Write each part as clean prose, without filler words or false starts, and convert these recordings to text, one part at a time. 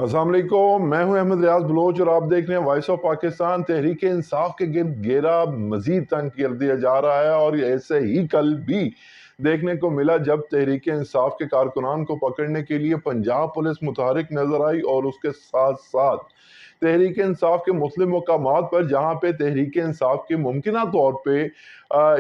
अस्सलाम वालेकुम, मैं हूं अहमद रियाज बलोच और आप देख रहे हैं वॉइस ऑफ पाकिस्तान। तहरीक इंसाफ के गिर्द घेरा मजीद तंग कर दिया जा रहा है और ऐसे ही कल भी देखने को मिला जब तहरीक इंसाफ के कारकुनान को पकड़ने के लिए पंजाब पुलिस मुतहरिक नजर आई और उसके साथ साथ तहरीक इंसाफ के मुस्लिम मकामात पर जहाँ पे तहरीक इंसाफ के मुमकिना तौर पे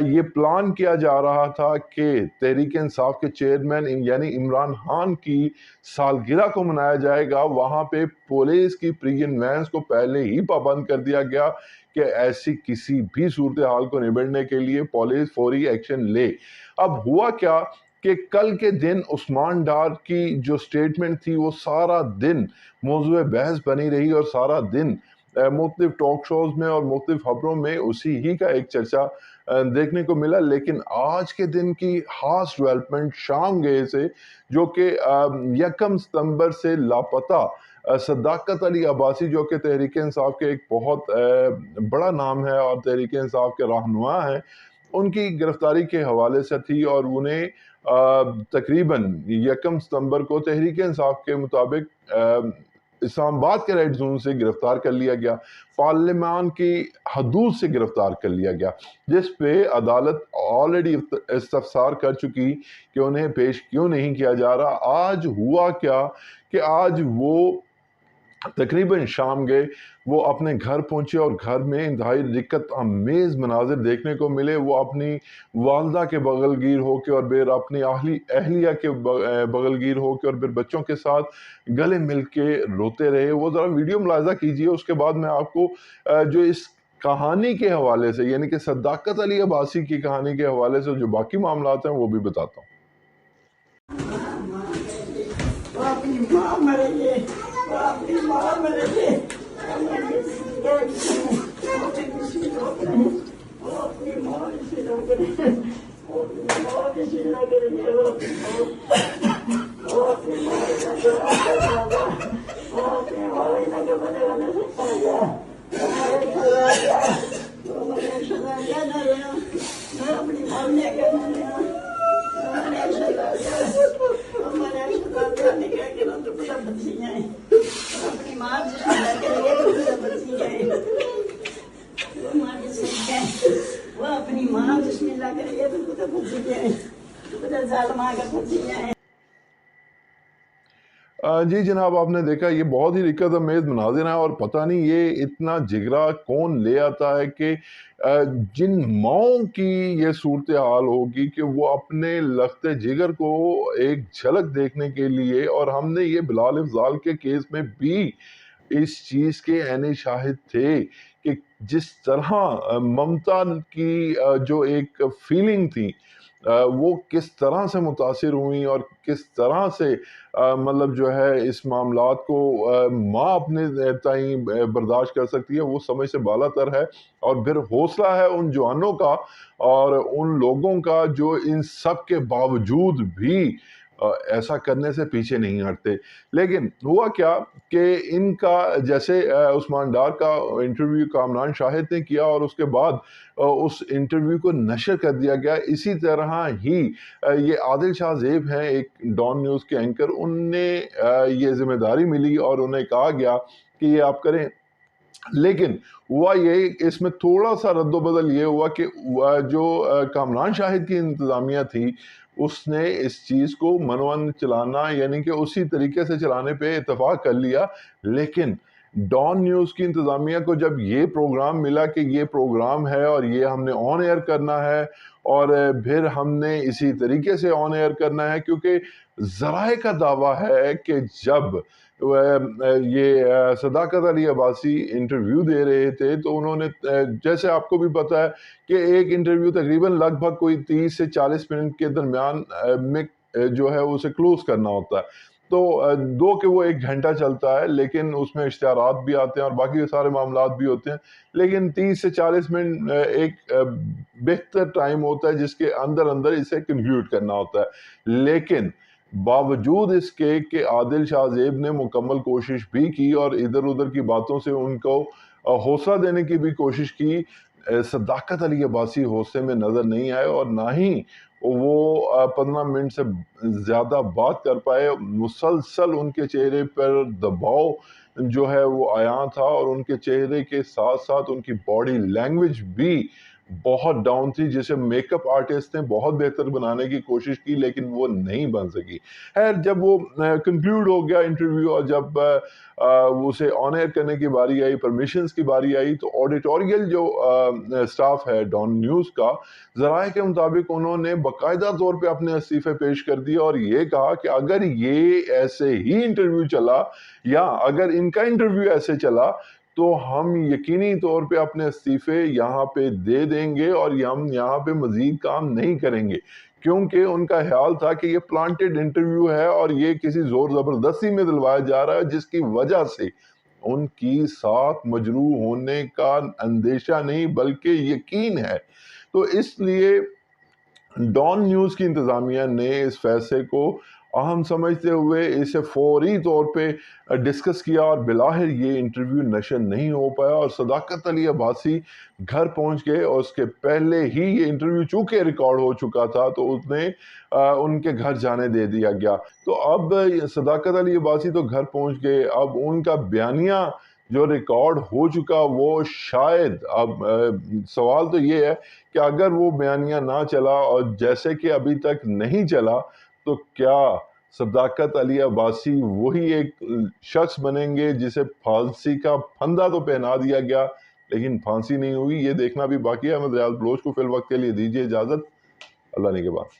ये प्लान किया जा रहा था कि तहरीक इंसाफ के चेयरमैन यानी इमरान खान की सालगिरह को मनाया जाएगा, वहाँ पे पुलिस की प्रियन वैन्स को पहले ही पाबंद कर दिया गया कि ऐसी किसी भी सूरत हाल को निबड़ने के लिए पुलिस फौरी एक्शन ले। अब हुआ क्या कि कल के दिन उस्मान डार की जो स्टेटमेंट थी वो सारा दिन मौजूद बहस बनी रही और सारा दिन मुख्तलिफ टॉक शोज में और मुख्तलिफ खबरों में उसी ही का एक चर्चा देखने को मिला। लेकिन आज के दिन की खास डेवलपमेंट शाम गए से जो कि 1 सितंबर से लापता सदाकत अली अब्बासी जो कि तहरीक इंसाफ के एक बहुत बड़ा नाम है और तहरीक इंसाफ के रहनुमा हैं, उनकी गिरफ्तारी के हवाले से थी और उन्हें तकरीबन 1 सितंबर को तहरीक इंसाफ के मुताबिक इस्लामाबाद के रेड जोन से गिरफ्तार कर लिया गया, पार्लियामान की हदूद से गिरफ्तार कर लिया गया, जिस पे अदालत ऑलरेडी इस्तफसार कर चुकी कि उन्हें पेश क्यों नहीं किया जा रहा। आज हुआ क्या कि आज वो तकरीबन शाम गए, वो अपने घर पहुंचे और घर में इंतहाई दिक्कत अमेज मनाजिर देखने को मिले। वो अपनी वालदा के बगलगीर होकर और फिर अपनी अहलिया के बगलगीर होकर और फिर बच्चों के साथ गले मिल के रोते रहे। वो ज़रा वीडियो मुलाजा कीजिए, उसके बाद मैं आपको जो इस कहानी के हवाले से यानी कि सदाकत अली अब्बासी की कहानी के हवाले से जो बाकी मामला हैं वो भी बताता हूँ। जी जनाब, आपने देखा ये बहुत ही दिक्कत अमेज मनाजिर है और पता नहीं ये इतना जिगरा कौन ले आता है कि जिन माओं की ये सूरत हाल होगी कि वो अपने लख्ते जिगर को एक झलक देखने के लिए, और हमने ये बिलाल अफजाल के केस में भी इस चीज़ के ऐने शाहिद थे कि जिस तरह ममता की जो एक फीलिंग थी वो किस तरह से मुतासिर हुई और किस तरह से मतलब जो है इस मामलात को माँ अपने ताई बर्दाश्त कर सकती है, वो समझ से बालातर है। और फिर हौसला है उन जवानों का और उन लोगों का जो इन सब के बावजूद भी ऐसा करने से पीछे नहीं हटते। लेकिन हुआ क्या कि इनका जैसे उस्मान डार का इंटरव्यू कामरान शाहिद ने किया और उसके बाद उस इंटरव्यू को नशर कर दिया गया। इसी तरह ही ये आदिल शाह ज़ेब हैं एक डॉन न्यूज़ के एंकर, उनने ये जिम्मेदारी मिली और उन्हें कहा गया कि ये आप करें। लेकिन हुआ ये इसमें थोड़ा सा रद्दोबदल ये हुआ कि जो कामरान शाहिद की इंतज़ामिया थी उसने इस चीज़ को मनवन चलाना यानी कि उसी तरीके से चलाने पे इत्तेफाक कर लिया। लेकिन डॉन न्यूज़ की इंतज़ामिया को जब ये प्रोग्राम मिला कि ये प्रोग्राम है और ये हमने ऑन एयर करना है और फिर हमने इसी तरीके से ऑन एयर करना है, क्योंकि ज़राए का दावा है कि जब ये सदाकत अली अब्बासी इंटरव्यू दे रहे थे तो उन्होंने जैसे आपको भी पता है कि एक इंटरव्यू तकरीबन लगभग कोई 30 से 40 मिनट के दरमियान में जो है उसे क्लोज करना होता है। तो दो के वो 1 घंटा चलता है, लेकिन उसमें इश्तिहारात भी आते हैं और बाकी सारे मामलात भी होते हैं। लेकिन 30 से 40 मिनट एक बेहतर टाइम होता है जिसके अंदर अंदर इसे कंक्लूड करना होता है। लेकिन बावजूद इसके कि आदिल शाह ज़ेब ने मुकम्मल कोशिश भी की और इधर उधर की बातों से उनको हौसला देने की भी कोशिश की, सदाकत अली अब्बासी हौसले में नज़र नहीं आए और ना ही وہ 15 منٹ سے زیادہ بات کر پائے. مسلسل ان کے چہرے پر دباؤ جو ہے وہ آیا تھا، اور ان کے چہرے کے ساتھ ساتھ ان کی باڈی لینگویج بھی بہت ڈاؤن تھی، جسے میک اپ آرٹسٹ نے بہت بہتر بنانے کی کوشش کی لیکن وہ نہیں بن سکی. خیر، جب وہ کنکلوڈ ہو گیا انٹرویو، اور جب اسے آن ایئر کرنے کی باری آئی، پرمیشنز کی باری آئی، تو آڈیٹوریل جو سٹاف ہے ڈان نیوز کا، ذرائع کے مطابق انہوں نے باقاعدہ طور پہ اپنے استعفے پیش کر دیے، اور یہ کہا کہ اگر یہ ایسے ہی انٹرویو چلا، یا اگر ان کا انٹرویو ایسے چلا، تو ہم یقینی طور پہ اپنے استعفے یہاں پہ دے دیں گے، اور ہم یہاں پہ مزید کام نہیں کریں گے. کیونکہ ان کا خیال تھا کہ یہ پلانٹڈ انٹرویو ہے، اور یہ کسی زور زبردستی میں دلوایا جا رہا ہے، جس کی وجہ سے ان کی ساتھ مجروح ہونے کا اندیشہ نہیں بلکہ یقین ہے. تو اس لیے ڈان نیوز کی انتظامیہ نے اس فیصلے کو اہم سمجھتے ہوئے اسے فوری طور پہ ڈسکس کیا، اور بالآخر یہ انٹرویو نشر نہیں ہو پایا، اور صداقت علی عباسی گھر پہنچ گئے. اور اس کے پہلے ہی یہ انٹرویو چونکہ ریکارڈ ہو چکا تھا، تو اس نے ان کے گھر جانے دے دیا گیا. تو اب صداقت علی عباسی تو گھر پہنچ گئے، اب ان کا بیانیہ جو ریکارڈ ہو چکا، وہ شاید اب سوال تو یہ ہے کہ اگر وہ بیانیہ نہ چلا، اور جیسے کہ ابھی تک نہیں چلا، تو کیا صداقت علی عباسی وہی ایک شخص بنیں گے جسے پھانسی کا پھندا تو پہنا دیا گیا لیکن پھانسی نہیں ہوئی؟ یہ دیکھنا بھی باقی ہے. احمد ریاض بلوچ کو فی الوقت کے لیے دیجیے اجازت. اللہ نے کے بعد.